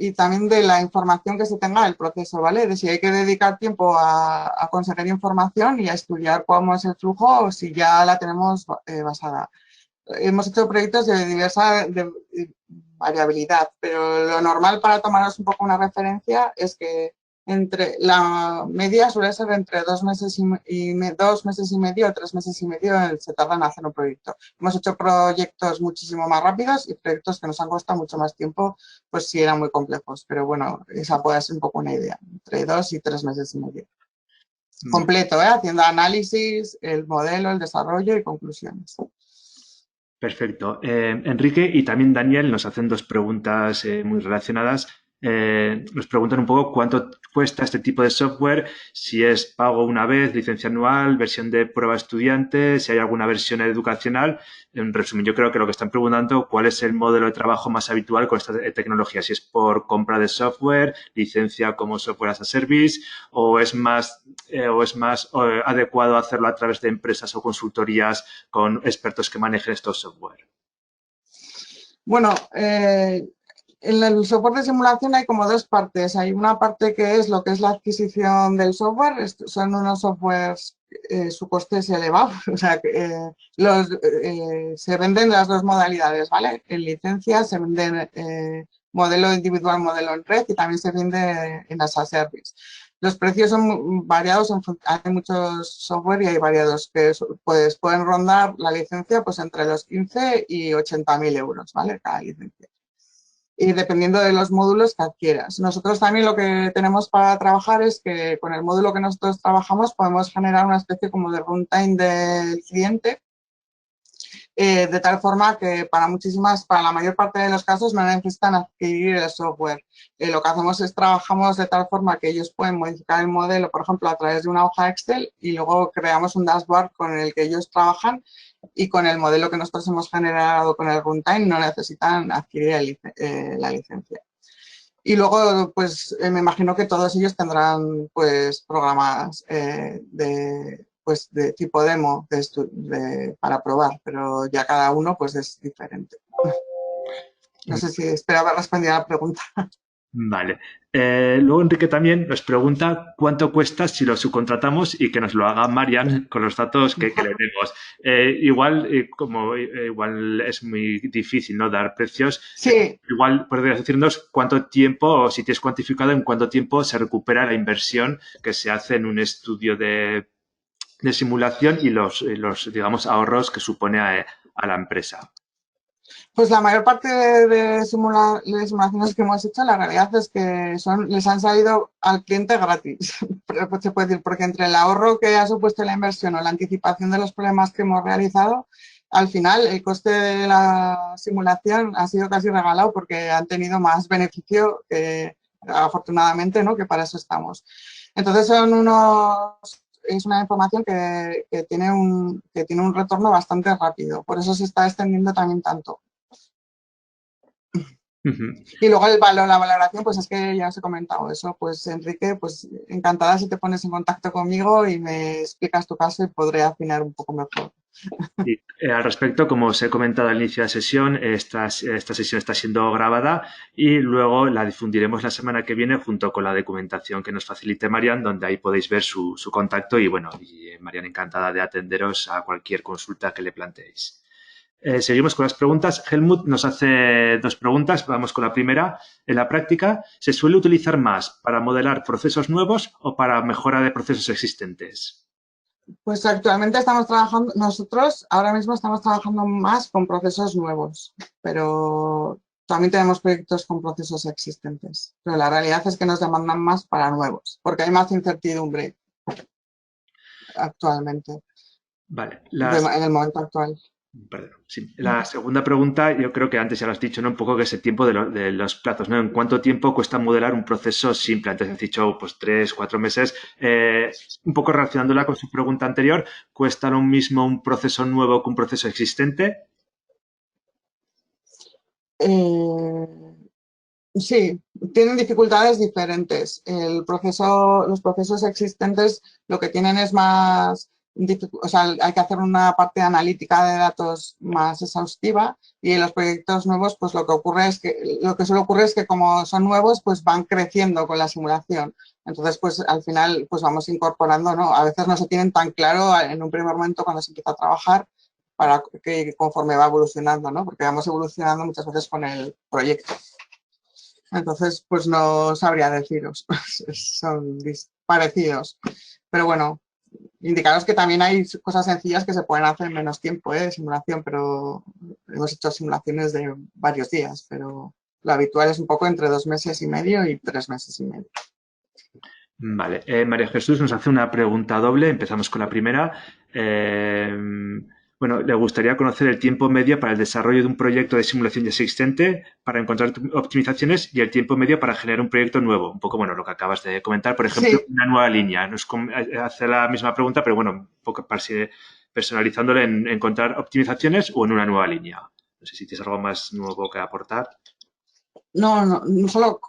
y también de la información que se tenga del proceso, ¿vale? De si hay que dedicar tiempo a conseguir información y a estudiar cómo es el flujo o si ya la tenemos basada. Hemos hecho proyectos de diversa variabilidad, pero lo normal para tomaros un poco una referencia es que entre la media suele ser entre 2 meses y 2 meses y medio o 3 meses y medio se tarda en hacer un proyecto. Hemos hecho proyectos muchísimo más rápidos y proyectos que nos han costado mucho más tiempo, pues sí eran muy complejos, pero bueno, esa puede ser un poco una idea, entre 2 y 3 meses y medio. Completo, haciendo análisis, el modelo, el desarrollo y conclusiones. Perfecto. Enrique y también Daniel nos hacen dos preguntas muy relacionadas. Nos preguntan un poco cuánto cuesta este tipo de software, si es pago una vez, licencia anual, versión de prueba estudiante, si hay alguna versión educacional. En resumen, yo creo que lo que están preguntando, ¿cuál es el modelo de trabajo más habitual con esta tecnología? Si es por compra de software, licencia como software as a service, o es más adecuado hacerlo a través de empresas o consultorías con expertos que manejen estos software. Bueno, en el software de simulación hay como dos partes. Hay una parte que es lo que es la adquisición del software. Son unos softwares, su coste es elevado. O sea, se venden las dos modalidades, ¿vale? En licencia se vende modelo individual, modelo en red y también se vende en as a service. Los precios son variados, hay muchos software y hay variados que pueden rondar la licencia pues entre los 15 y 80.000 euros, ¿vale? Cada licencia. Y dependiendo de los módulos que adquieras. Nosotros también lo que tenemos para trabajar es que con el módulo que nosotros trabajamos podemos generar una especie como de runtime del cliente, de tal forma que para la mayor parte de los casos no necesitan adquirir el software. Lo que hacemos es trabajamos de tal forma que ellos pueden modificar el modelo, por ejemplo, a través de una hoja Excel y luego creamos un dashboard con el que ellos trabajan y con el modelo que nosotros hemos generado con el runtime no necesitan adquirir la licencia. Y luego, pues, me imagino que todos ellos tendrán, pues, programas de tipo demo para probar, pero ya cada uno, pues, es diferente. No sé si espero haber respondido a la pregunta. Vale. Luego Enrique también nos pregunta cuánto cuesta si lo subcontratamos y que nos lo haga Marian con los datos que le demos. Igual, igual es muy difícil, ¿no? Dar precios. Sí, Igual podrías decirnos cuánto tiempo, o si tienes cuantificado en cuánto tiempo se recupera la inversión que se hace en un estudio de simulación y los, digamos, ahorros que supone a la empresa. pues la mayor parte de simulaciones que hemos hecho, la realidad es que les han salido al cliente gratis. Pues se puede decir, porque entre el ahorro que ha supuesto la inversión o la anticipación de los problemas que hemos realizado, al final el coste de la simulación ha sido casi regalado porque han tenido más beneficio que, afortunadamente, ¿no? Que para eso estamos. Entonces es una información que tiene un retorno bastante rápido. Por eso se está extendiendo también tanto. Ujú. Y luego la valoración, pues es que ya os he comentado eso, pues Enrique, pues encantada si te pones en contacto conmigo y me explicas tu caso y podré afinar un poco mejor. Y, al respecto, como os he comentado al inicio de la sesión, esta sesión está siendo grabada y luego la difundiremos la semana que viene junto con la documentación que nos facilite Marian, donde ahí podéis ver su contacto y bueno, y Marian encantada de atenderos a cualquier consulta que le planteéis. Seguimos con las preguntas. Helmut nos hace dos preguntas. Vamos con la primera. En la práctica, ¿se suele utilizar más para modelar procesos nuevos o para mejora de procesos existentes? Pues actualmente estamos trabajando, nosotros ahora mismo estamos trabajando más con procesos nuevos, pero también tenemos proyectos con procesos existentes. Pero la realidad es que nos demandan más para nuevos, porque hay más incertidumbre actualmente, Vale. en el momento actual. Perdón, sí. La segunda pregunta, yo creo que antes ya lo has dicho, ¿no? Un poco que es el tiempo de los plazos, ¿no? ¿En cuánto tiempo cuesta modelar un proceso simple? Antes has dicho, pues 3, 4 meses. Un poco relacionándola con su pregunta anterior, ¿cuesta lo mismo un proceso nuevo que un proceso existente? Eh, Sí, tienen dificultades diferentes. Los procesos existentes lo que tienen es más, o sea, hay que hacer una parte analítica de datos más exhaustiva y en los proyectos nuevos, pues lo que suele ocurrir es que como son nuevos, pues van creciendo con la simulación. Entonces, pues al final, pues vamos incorporando, ¿no? A veces no se tienen tan claro en un primer momento cuando se empieza a trabajar para que conforme va evolucionando, ¿no? Porque vamos evolucionando muchas veces con el proyecto. Entonces, pues no sabría deciros, son parecidos. Pero bueno, indicaros que también hay cosas sencillas que se pueden hacer en menos tiempo de simulación, pero hemos hecho simulaciones de varios días, pero lo habitual es un poco entre 2 meses y medio y 3 meses y medio. Vale. María Jesús nos hace una pregunta doble. Empezamos con la primera. Eh, bueno, le gustaría conocer el tiempo medio para el desarrollo de un proyecto de simulación ya existente, para encontrar optimizaciones y el tiempo medio para generar un proyecto nuevo. Un poco, bueno, lo que acabas de comentar, por ejemplo, Sí, una nueva línea. Hace la misma pregunta, pero bueno, un poco personalizándole en encontrar optimizaciones o en una nueva línea. No sé si tienes algo más nuevo que aportar. no solo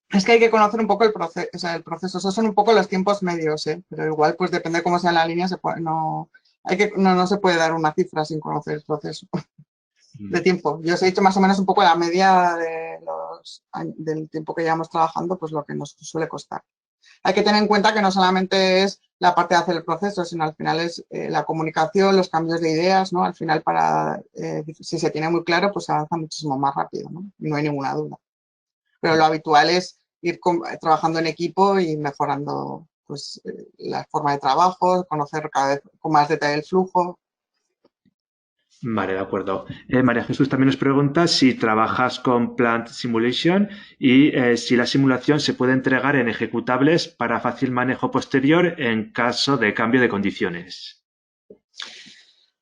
es que hay que conocer un poco o sea, el proceso. Esos son un poco los tiempos medios, ¿eh? Pero igual, pues depende de cómo sea la línea, no se puede dar una cifra sin conocer el proceso de tiempo. Yo os he dicho más o menos un poco la media del tiempo que llevamos trabajando, pues lo que nos suele costar. Hay que tener en cuenta que no solamente es la parte de hacer el proceso, sino al final es la comunicación, los cambios de ideas, ¿no? Al final, si se tiene muy claro, pues se avanza muchísimo más rápido, ¿no? No hay ninguna duda. Pero lo habitual es ir trabajando en equipo y mejorando pues, la forma de trabajo, conocer cada vez con más detalle el flujo. Vale, de acuerdo. María Jesús también nos pregunta si trabajas con Plant Simulation y si la simulación se puede entregar en ejecutables para fácil manejo posterior en caso de cambio de condiciones.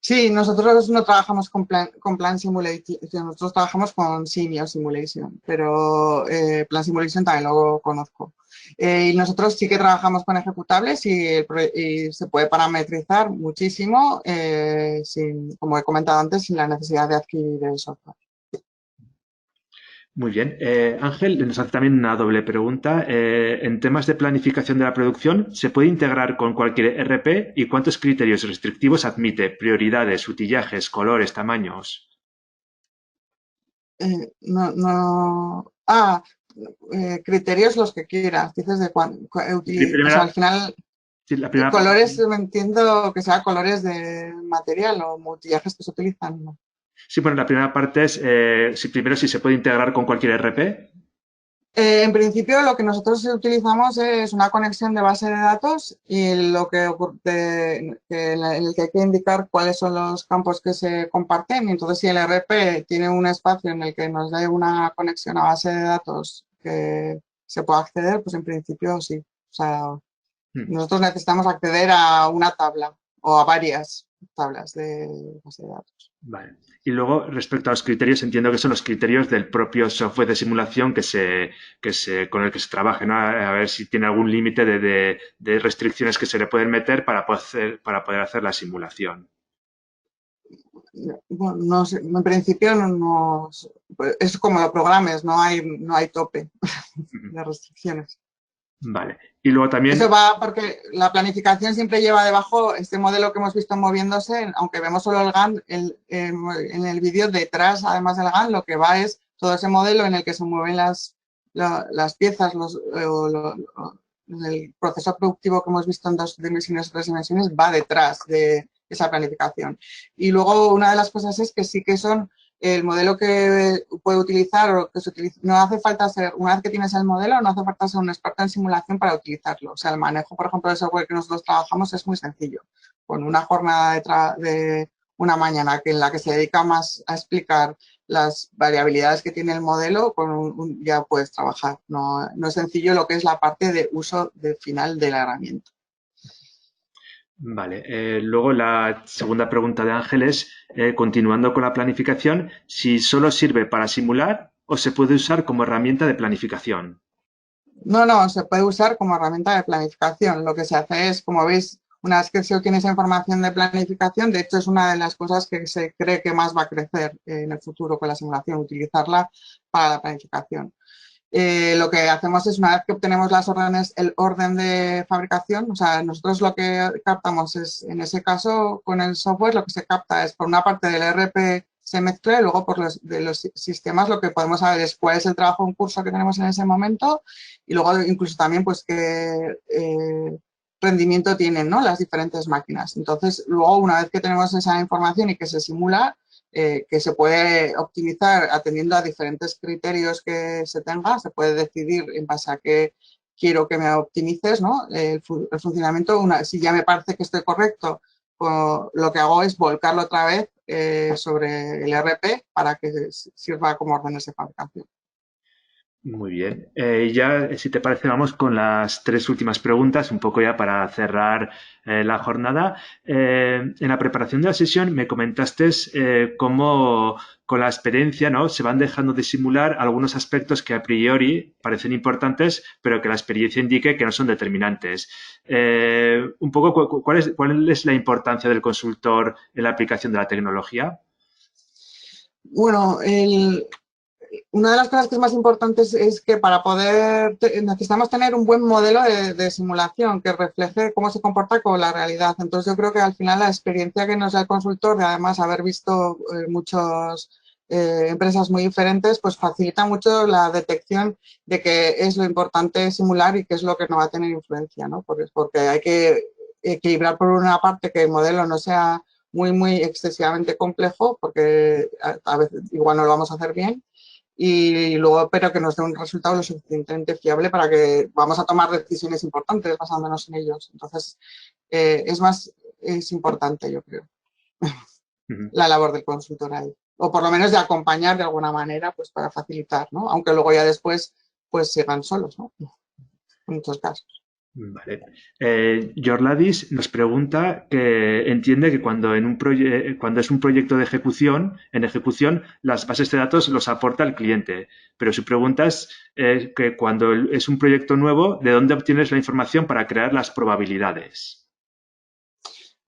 Sí, nosotros no trabajamos con Plan Simulation, nosotros trabajamos con Senior Simulation, pero Plan Simulation también lo conozco. Y nosotros sí que trabajamos con ejecutables y se puede parametrizar muchísimo, como he comentado antes, sin la necesidad de adquirir el software. Muy bien. Ángel nos hace también una doble pregunta. En temas de planificación de la producción, ¿se puede integrar con cualquier RP y cuántos criterios restrictivos admite? Prioridades, utillajes, colores, tamaños. No. Ah, criterios los que quieras. Dices de cuándo, o sea, Primera, al final, sí, la primera parte. colores, me entiendo que sea colores de material o multillajes que se utilizan, ¿no? Sí, bueno, la primera parte es si primero si se puede integrar con cualquier RP. En principio, lo que nosotros utilizamos es una conexión de base de datos y lo que en el que hay que indicar cuáles son los campos que se comparten. Entonces, si el RP tiene un espacio en el que nos dé una conexión a base de datos que se pueda acceder, pues en principio sí. O sea, Mm. nosotros necesitamos acceder a una tabla o a varias tablas de base de datos. Vale. Y luego, respecto a los criterios, entiendo que son los criterios del propio software de simulación con el que se trabaje, ¿no? A ver si tiene algún límite de restricciones que se le pueden meter para poder hacer la simulación. Bueno, no sé, en principio es como lo programes, no hay tope Ujú. de restricciones. Vale. Y luego Eso también, va porque la planificación siempre lleva debajo este modelo que hemos visto moviéndose, aunque vemos solo el GAN, en el vídeo detrás, además del GAN, lo que va es todo ese modelo en el que se mueven las piezas, el proceso productivo que hemos visto en 2 dimensiones y 3 dimensiones va detrás de esa planificación. Y luego una de las cosas es que sí que son el modelo que puede utilizar o que se utiliza, no hace falta ser, una vez que tienes el modelo, no hace falta ser un experto en simulación para utilizarlo. O sea, el manejo, por ejemplo, de software que nosotros trabajamos es muy sencillo. Con una jornada de una mañana en la que se dedica más a explicar las variabilidades que tiene el modelo, ya puedes trabajar. No es sencillo lo que es la parte de uso de final de la herramienta. vale. Luego la segunda pregunta de Ángeles, continuando con la planificación, si solo sirve para simular o se puede usar como herramienta de planificación. No, se puede usar como herramienta de planificación. Lo que se hace es, como veis, una vez que se obtiene esa información de planificación, de hecho es una de las cosas que se cree que más va a crecer en el futuro con la simulación, utilizarla para la planificación. Lo que hacemos es, una vez que obtenemos las órdenes, el orden de fabricación, o sea, nosotros lo que captamos es, en ese caso, con el software, lo que se capta es, por una parte del ERP se mezcla y luego de los sistemas lo que podemos saber es cuál es el trabajo en curso que tenemos en ese momento y luego incluso también pues qué rendimiento tienen, ¿no?, las diferentes máquinas. Entonces, luego, una vez que tenemos esa información y que se simula, que se puede optimizar atendiendo a diferentes criterios que se tenga, se puede decidir en base a qué quiero que me optimices, ¿no?, el funcionamiento. Si ya me parece que estoy correcto, pues lo que hago es volcarlo otra vez sobre el ERP para que sirva como órdenes de fabricación. Muy bien. Ya, si te parece, vamos con las tres últimas preguntas, un poco ya para cerrar la jornada. En la preparación de la sesión me comentaste cómo con la experiencia, ¿no?, se van dejando de simular algunos aspectos que a priori parecen importantes, pero que la experiencia indique que no son determinantes. Un poco, ¿cuál es la importancia del consultor en la aplicación de la tecnología? Bueno, una de las cosas que es más importantes es que para necesitamos tener un buen modelo de simulación que refleje cómo se comporta con la realidad. Entonces, yo creo que al final la experiencia que nos da el consultor, de además haber visto muchas empresas muy diferentes, pues facilita mucho la detección de qué es lo importante simular y qué es lo que no va a tener influencia, ¿no? Porque hay que equilibrar por una parte que el modelo no sea muy excesivamente complejo, porque a veces igual no lo vamos a hacer bien, y luego, pero que nos dé un resultado lo suficientemente fiable para que vamos a tomar decisiones importantes basándonos en ellos. Entonces, es importante, yo creo, Ujú. la labor del consultor ahí. O por lo menos de acompañar de alguna manera, pues para facilitar, ¿no? Aunque luego ya después, pues sigan solos, ¿no? En muchos casos. Vale. Jorladis nos pregunta que entiende que cuando es un proyecto de ejecución, en ejecución, las bases de datos los aporta el cliente. Pero su pregunta es que cuando es un proyecto nuevo, ¿de dónde obtienes la información para crear las probabilidades?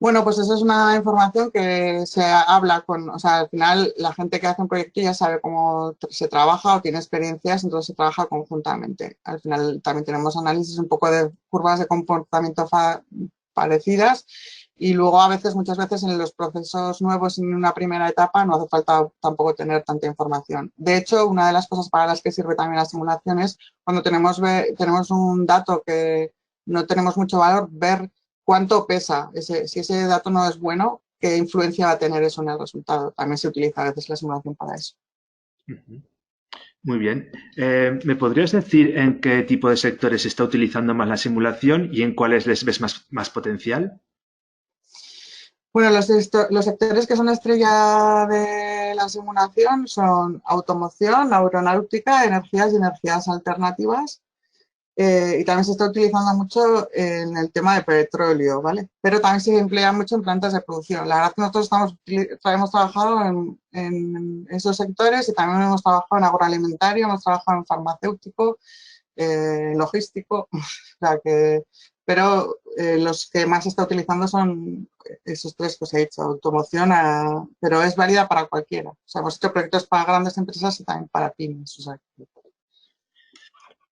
Bueno, pues eso es una información que se habla o sea, al final la gente que hace un proyecto ya sabe cómo se trabaja o tiene experiencias, entonces se trabaja conjuntamente. Al final también tenemos análisis un poco de curvas de comportamiento parecidas Y luego muchas veces en los procesos nuevos en una primera etapa no hace falta tampoco tener tanta información. De hecho, una de las cosas para las que sirve también la simulación es cuando tenemos un dato que no tenemos mucho valor, ver cuánto pesa. Si ese dato no es bueno, qué influencia va a tener eso en el resultado. También se utiliza a veces la simulación para eso. Ujú. Muy bien. ¿Me podrías decir en qué tipo de sectores se está utilizando más la simulación y en cuáles les ves más potencial? Bueno, los sectores que son estrella de la simulación son automoción, aeronáutica, energías y energías alternativas. Y también se está utilizando mucho en el tema de petróleo, ¿vale? Pero también se emplea mucho en plantas de producción. La verdad es que nosotros hemos trabajado en esos sectores y también hemos trabajado en agroalimentario, hemos trabajado en farmacéutico, logístico, o sea que, pero los que más se está utilizando son esos tres que os he dicho, automoción, pero es válida para cualquiera. O sea, hemos hecho proyectos para grandes empresas y también para pymes. O sea,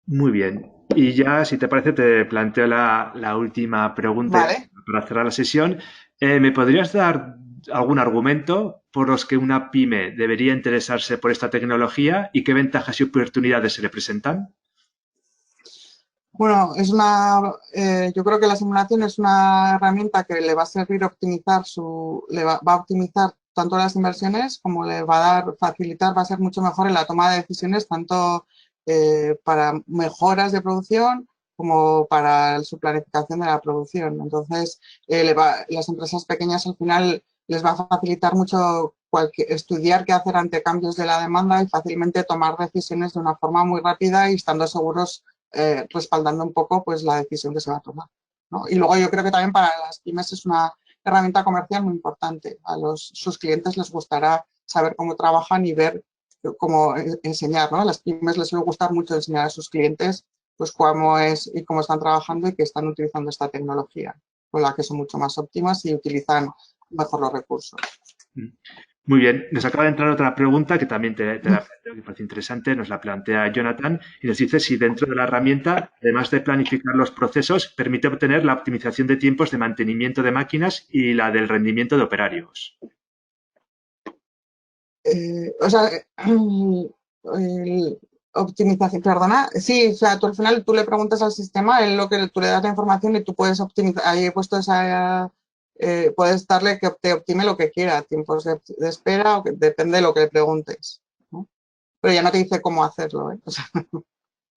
Muy bien. Y ya, si te parece, te planteo la última pregunta vale. para cerrar la sesión. ¿Me podrías dar algún argumento por los que una pyme debería interesarse por esta tecnología y qué ventajas y oportunidades se le presentan? Bueno, yo creo que la simulación es una herramienta que le va a servir optimizar va a optimizar tanto las inversiones como le va a facilitar, va a ser mucho mejor en la toma de decisiones, tanto para mejoras de producción como para su planificación de la producción. Entonces, las empresas pequeñas al final les va a facilitar mucho estudiar qué hacer ante cambios de la demanda y fácilmente tomar decisiones de una forma muy rápida y estando seguros respaldando un poco pues la decisión que se va a tomar, ¿no? Y luego yo creo que también para las pymes es una herramienta comercial muy importante. Sus clientes les gustará saber cómo trabajan y ver cómo enseñar, ¿no? A las pymes les suele gustar mucho enseñar a sus clientes pues cómo es y cómo están trabajando y que están utilizando esta tecnología, con la que son mucho más óptimas y utilizan mejor los recursos. Muy bien, nos acaba de entrar otra pregunta que también te la planteo, que parece interesante, nos la plantea Jonathan y nos dice si dentro de la herramienta, además de planificar los procesos, permite obtener la optimización de tiempos de mantenimiento de máquinas y la del rendimiento de operarios. O sea, optimización, perdona. Sí, o sea, tú al final tú le preguntas al sistema, él lo que tú le das la información y tú puedes optimizar, ahí he puesto puedes darle que te optime lo que quiera, tiempos de espera, depende de lo que le preguntes, ¿no? Pero ya no te dice cómo hacerlo, ¿eh? O sea,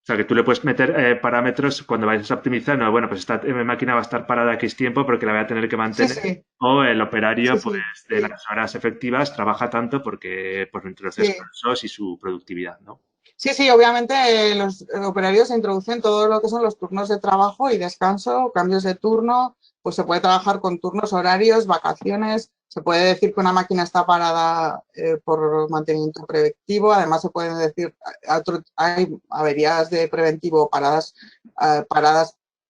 O sea, que tú le puedes meter parámetros cuando vayas a optimizar, no, bueno, pues esta máquina va a estar parada X tiempo porque la voy a tener que sí, mantener. sí, O el operario, sí, pues, sí, de sí, las horas efectivas trabaja tanto porque, pues, entre los sí. descansos y su productividad, ¿no? Sí, sí, obviamente los operarios se introducen todo lo que son los turnos de trabajo y descanso, cambios de turno, pues se puede trabajar con turnos horarios, vacaciones, se puede decir que una máquina está parada por mantenimiento preventivo, además se puede decir, hay averías de preventivo paradas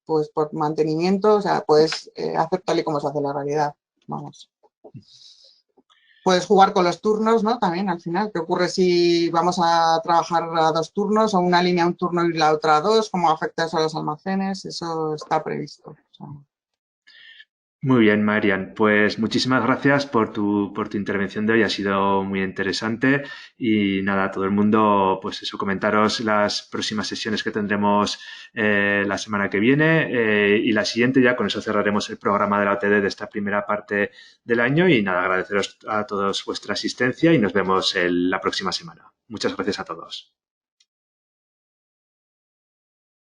pues por mantenimiento, o sea, puedes hacer tal y como se hace en la realidad, vamos. Puedes jugar con los turnos, ¿no? También al final, ¿qué ocurre si vamos a trabajar a dos turnos o una línea un turno y la otra a dos? ¿Cómo afecta eso a los almacenes? Eso está previsto. O sea, Muy bien, Marian. Pues muchísimas gracias por tu intervención de hoy. Ha sido muy interesante. Y nada, a todo el mundo, pues eso, comentaros las próximas sesiones que tendremos la semana que viene y la siguiente ya. Con eso cerraremos el programa de la OTD de esta primera parte del año. Y nada, agradeceros a todos vuestra asistencia y nos vemos la próxima semana. Muchas gracias a todos.